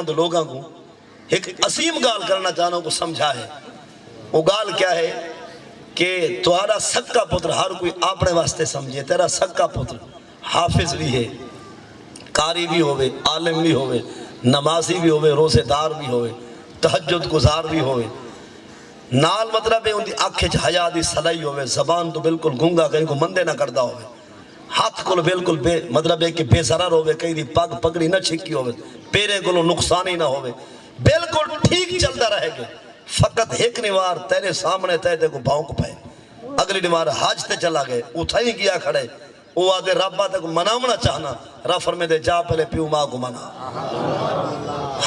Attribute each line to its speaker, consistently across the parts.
Speaker 1: مند لوگاں کو ایک عظیم گال کرنا چاہنا کو سمجھا ہے. وہ گال کیا ہے کہ تمہارا سکا پتر ہر کوئی اپنے واسطے سمجھے. تیرا سکا پتر حافظ بھی ہے, قاری بھی ہوئے, عالم بھی ہوئے, نمازی بھی ہوئے, روزے دار بھی ہوئے, تہجد گزار بھی ہوئے. نال مطلب ہے ان دی آنکھیں حیا دی صلاحی ہوئے, زبان تو بالکل گونگا کہیں کو مندے نہ کردہ ہوئے, ہاتھ کو بالکل مطلب ہے کہ بے ضرر ہوئے, کہیں دی پگ پگڑی نہ چھکی ہوئے, پیرے کو نقصانی نہ ہوئے, بالکل ٹھیک چلتا رہے گے. فقط ایک نوار تیرے سامنے تے کو بھونک پائے. اگلی نوار حج تے چلا گئے, اتھائی گیا کھڑے, وہ آدھے ربا تے کو منامنا چاہنا, رب فرمے دے جا پہلے پیو ماں کو منا.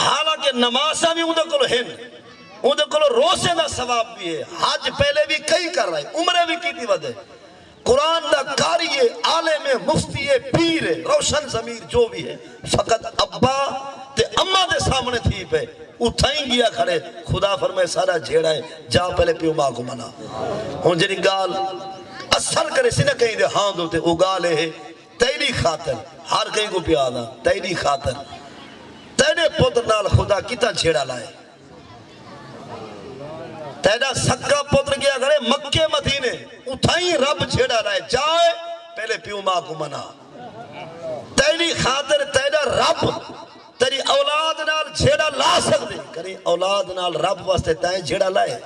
Speaker 1: حالانکہ نمازہ بھی اندھے کلو ہن, اندھے کلو روزے دا ثواب بھی ہے, حج پہلے بھی کئی کر رہے, عمرے بھی کی تھی ودے, قرآن دا کاری ہے, عالم ہے, مفتی ہے, پیر ہے, روشن ضمیر جو بھی ہے, فقط ابا تے اماں دے سامنے تھی پہ اتھائیں گیا کھڑے. خدا فرمائے سارا جھیڑا ہے, جا پہلے پیو ماں کو منا. ہون جنی گال اثر کرے سی نہ کہیں دے ہاں دوتے, وہ گال ہے تیری خاطر, ہر کہیں کو پیادا تیری خاطر, تیرے پتر نال خدا کتا جھیڑا لائے. تیرا سکا پتر کیا کرے مکہ مدینے, اتھائیں رب جھیڑا لائے, جائے پہلے پیو ماں کو منا. تیری خاطر تیرا رب تیری اولاد نال جھیڑا لا سکتے, کریں اولاد نال رب واسطے تائیں جھیڑا لائے.